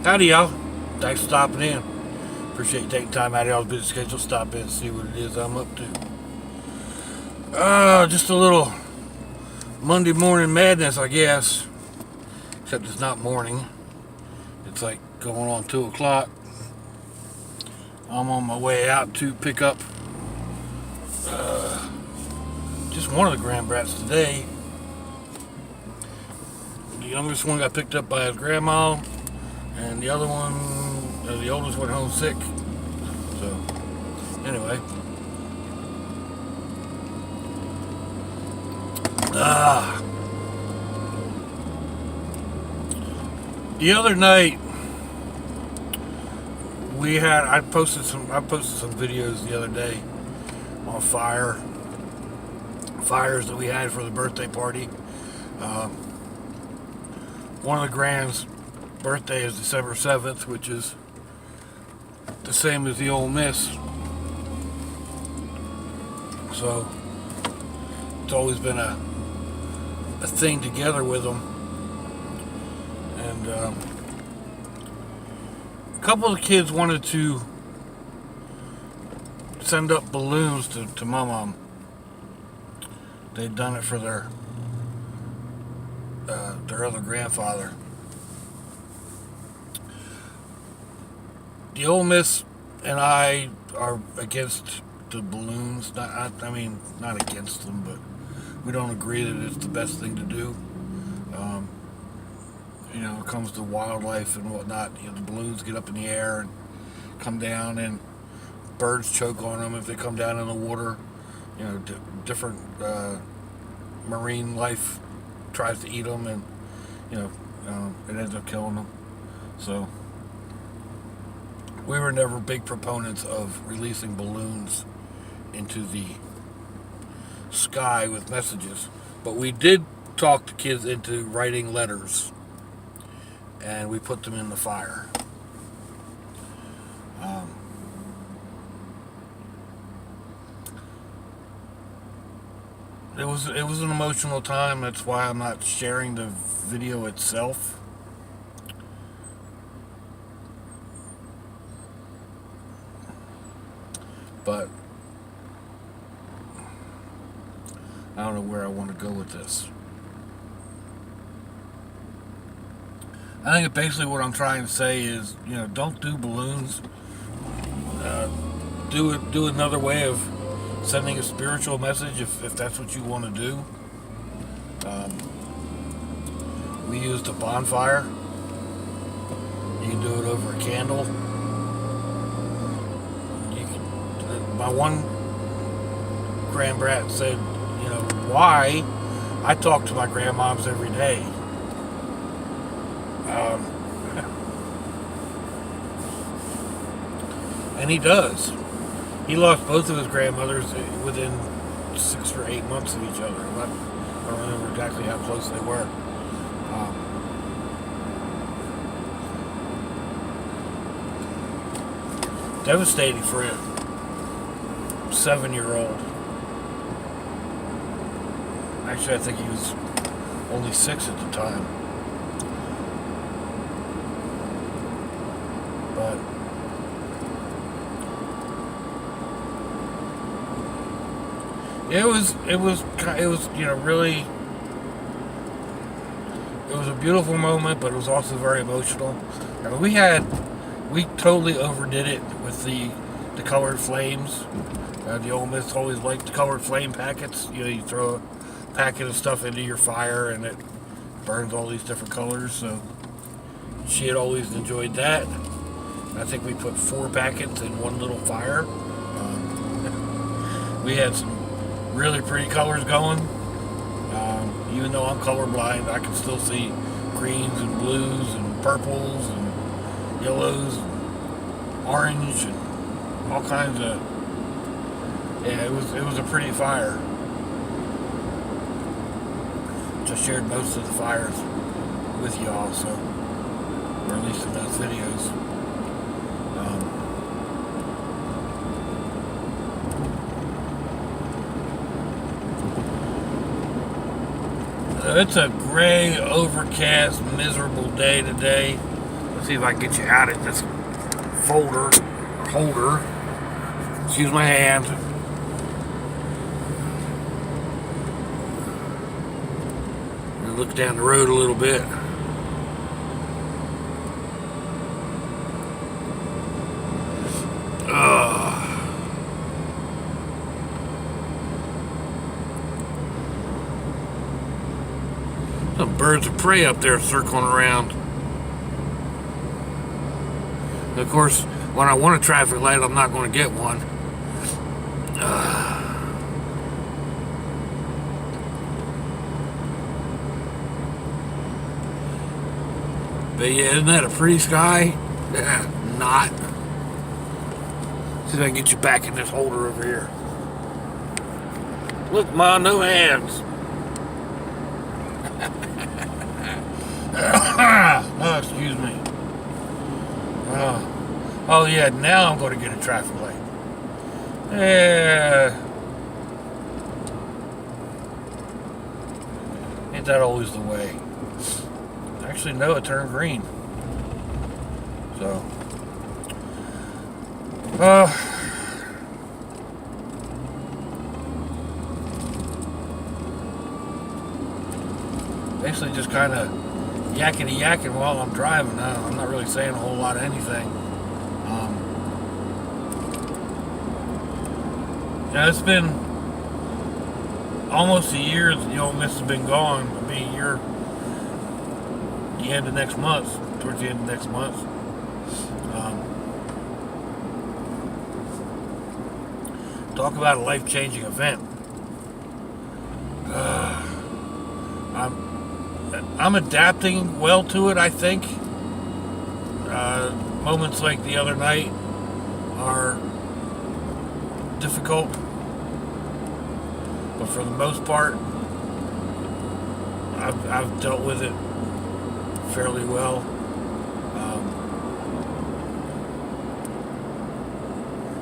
Howdy, y'all. Thanks for stopping in. Appreciate you taking time out of y'all's busy schedule. Stop in and see what it is I'm up to. Just a little Monday morning madness, I guess. Except it's not morning. It's like going on 2 o'clock. I'm on my way out to pick up just one of the grand brats today. The youngest one got picked up by his grandma, and the other one, the oldest, went home sick. So, anyway. The other night, I posted some videos the other day on fires that we had for the birthday party. One of the grand's birthday is December 7th, which is the same as the Ole Miss. So it's always been a thing together with them. And a couple of the kids wanted to send up balloons to my mom. They'd done it for their other grandfather. The Ole Miss and I are against the balloons. Not against them, but we don't agree that it's the best thing to do. When it comes to wildlife and whatnot, the balloons get up in the air and come down, and birds choke on them if they come down in the water. Different marine life tries to eat them, and it ends up killing them. So we were never big proponents of releasing balloons into the sky with messages, but we did talk the kids into writing letters, and we put them in the fire. It was an emotional time. That's why I'm not sharing the video itself. But I don't know where I want to go with this. I think basically what I'm trying to say is, don't do balloons. Do another way of sending a spiritual message if that's what you want to do. We used a bonfire. You can do it over a candle. My one grandbrat said, why? I talk to my grandmoms every day. And he does. He lost both of his grandmothers within 6 or 8 months of each other. I don't remember exactly how close they were. Devastating for a 7-year-old. Actually, I think he was only 6 at the time. But it was really, it was a beautiful moment, but it was also very emotional. We totally overdid it with the colored flames. The Ole Miss always liked the colored flame packets. You throw a packet of stuff into your fire and it burns all these different colors. So she had always enjoyed that. I think we put 4 packets in one little fire. We had some really pretty colors going. Even though I'm colorblind, I can still see greens and blues and purples and yellows and orange and all kinds of. Yeah, it was a pretty fire. Just shared most of the fires with y'all, so, or at least in those videos. It's a gray, overcast, miserable day today. See if I can get you out of this holder. Excuse my hand. And look down the road a little bit. Some birds of prey up there circling around. Of course, when I want a traffic light, I'm not going to get one. But yeah, isn't that a pretty sky? Not. See if I can get you back in this holder over here. Look, Ma, no hands. Oh, excuse me. Oh yeah, now I'm going to get a traffic light. Yeah. Ain't that always the way? Actually, no, it turned green. So. Basically just kind of yakking while I'm driving. I'm not really saying a whole lot of anything. It's been almost a year that the Ole Miss has been gone. I mean, you're the end of next month, towards the end of next month. Talk about a life-changing event. I'm adapting well to it, I think. Moments like the other night are difficult, but for the most part, I've dealt with it fairly well.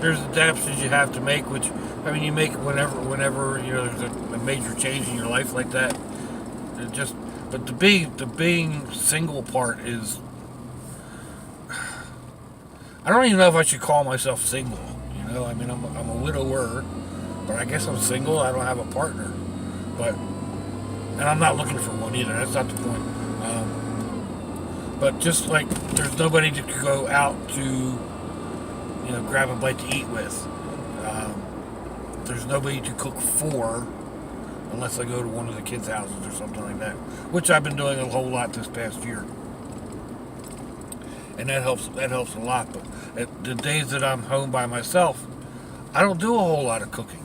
There's adaptations you have to make, which, I mean, you make it whenever you know there's a major change in your life like that. But the being single part is, I don't even know if I should call myself single. You know, I mean, I'm a widower, but I guess I'm single. I don't have a partner, and I'm not looking for one either. That's not the point. But just like there's nobody to go out to, grab a bite to eat with. There's nobody to cook for, unless I go to one of the kids' houses or something like that, which I've been doing a whole lot this past year, and that helps a lot. But the days that I'm home by myself, I don't do a whole lot of cooking.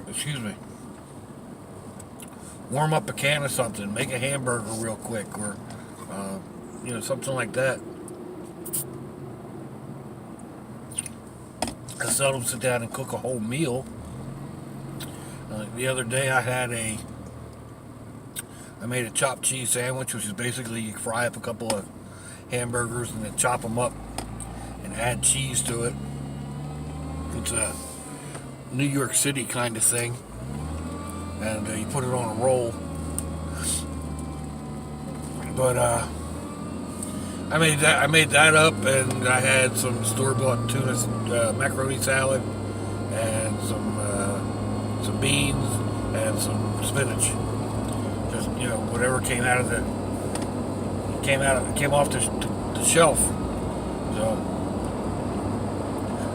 Excuse me. Warm up a can of something, make a hamburger real quick, or something like that. I seldom sit down and cook a whole meal. The other day I made a chopped cheese sandwich, which is basically you fry up a couple of hamburgers and then chop them up and add cheese to it. It's a New York City kind of thing, and you put it on a roll. But I made that up, and I had some store-bought tuna macaroni salad and some beans and some spinach. Just whatever came off the shelf. So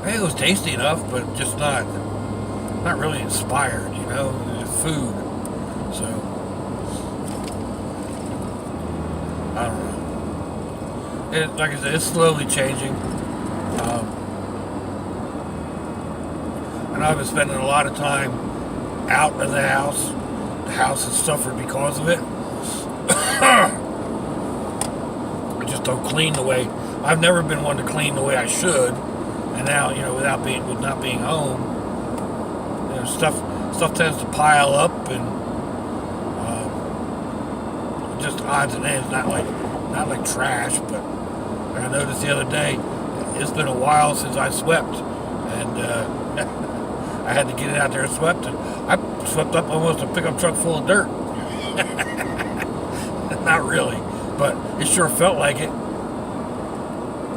I think it was tasty enough, but just not really inspired. It's food. So I don't know. Like I said, it's slowly changing. And I've been spending a lot of time out of the house. The house has suffered because of it. I just don't clean the way. I've never been one to clean the way I should. And now, with not being home, stuff tends to pile up, and just odds and ends. Not like trash, but I noticed the other day, it's been a while since I swept, and I had to get it out there and swept, and I swept up almost a pickup truck full of dirt. Not really. but it sure felt like it.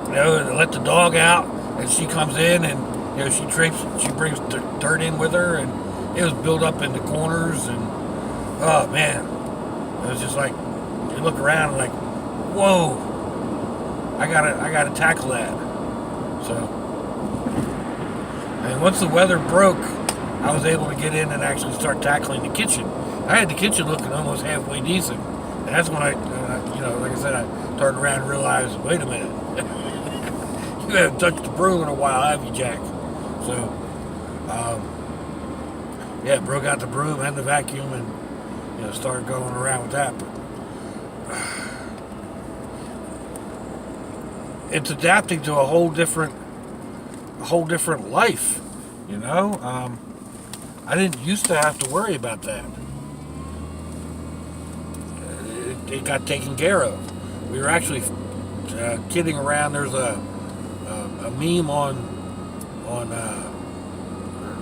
You know, they let the dog out, and she comes in, and you know, she brings dirt in with her, and it was built up in the corners, and oh man, it was just like you look around and like, whoa, I gotta tackle that. So, and once the weather broke, I was able to get in and actually start tackling the kitchen. I had the kitchen looking almost halfway decent, and that's when I you know, like I said, I turned around and realized, wait a minute, you haven't touched the broom in a while, have you, Jack? So, yeah, broke out the broom and the vacuum, and you know, started going around with that. But it's adapting to a whole different life, you know. I didn't used to have to worry about that. It got taken care of. We were actually kidding around. There's a meme on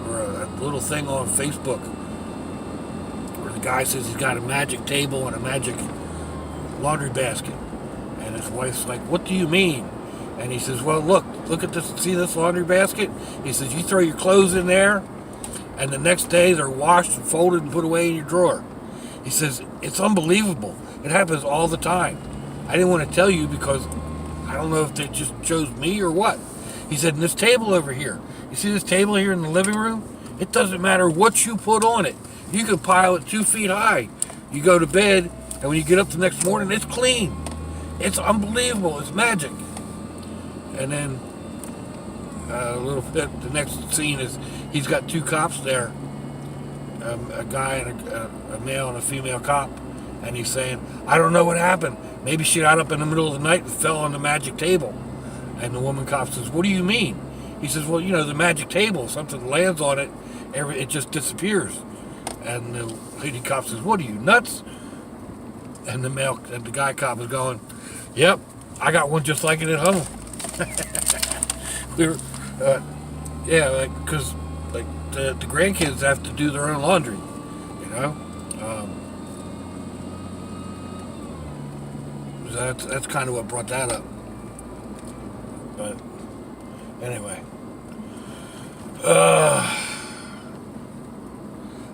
or a little thing on Facebook where the guy says he's got a magic table and a magic laundry basket, and his wife's like, "What do you mean?" And he says, "Well, look at this. See this laundry basket?" He says, "You throw your clothes in there, and the next day they're washed and folded and put away in your drawer." He says, "It's unbelievable. It happens all the time. I didn't want to tell you because I don't know if they just chose me or what." He said, "And this table over here, you see this table here in the living room? It doesn't matter what you put on it. You can pile it 2 feet high. You go to bed, and when you get up the next morning, it's clean. It's unbelievable. It's magic." And then a little bit, the next scene is he's got 2 cops there, a guy and a male and a female cop, and he's saying, "I don't know what happened. Maybe she got up in the middle of the night and fell on the magic table." And the woman cop says, "What do you mean?" He says, "Well, you know, the magic table, something lands on it, it just disappears." And the lady cop says, "What are you, nuts?" And the guy cop is going, "Yep, I got one just like it at home." We were, yeah, like, because like the grandkids have to do their own laundry, you know. That's kind of what brought that up. But anyway,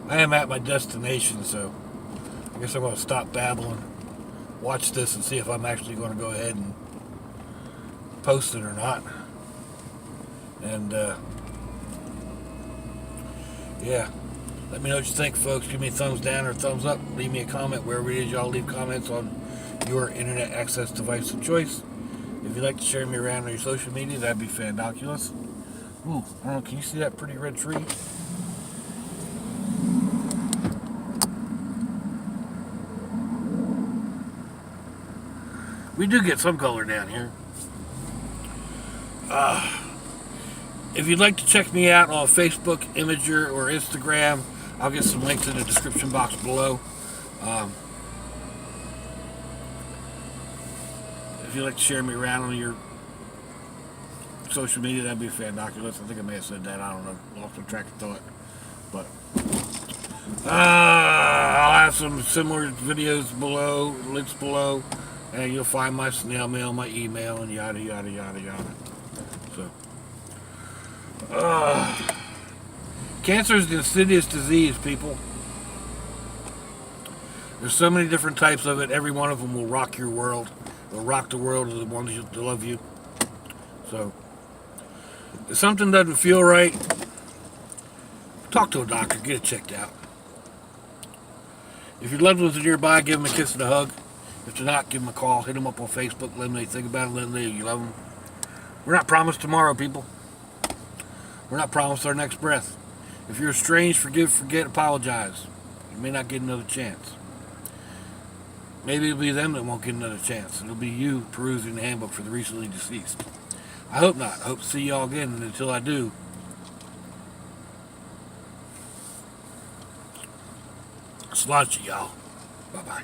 I am at my destination, so I guess I'm going to stop babbling, watch this, and see if I'm actually going to go ahead and post it or not. And yeah, let me know what you think, folks. Give me a thumbs down or a thumbs up. Leave me a comment wherever it is y'all leave comments on your internet access device of choice. If you'd like to share me around on your social media, that'd be fandoculous. Ooh, I don't know, can you see that pretty red tree? We do get some color down here. If you'd like to check me out on Facebook, Imager, or Instagram, I'll get some links in the description box below. If you'd like to share me around on your social media, that'd be fandoculous. I think I may have said that. I don't know. Lost my track of thought. But I'll have some similar videos below, links below, and you'll find my snail mail, my email, and yada, yada, yada, yada. So, cancer is an insidious disease, people. There's so many different types of it. Every one of them will rock your world. They'll rock the world of the ones that love you. So, if something doesn't feel right, talk to a doctor. Get it checked out. If your loved ones are nearby, give them a kiss and a hug. If they're not, give them a call. Hit them up on Facebook. Let them know you think about it. Let them know you love them. We're not promised tomorrow, people. We're not promised our next breath. If you're estranged, forgive, forget, apologize. You may not get another chance. Maybe it'll be them that won't get another chance. It'll be you perusing the handbook for the recently deceased. I hope not. I hope to see y'all again, and until I do, slouchy, y'all. Bye-bye.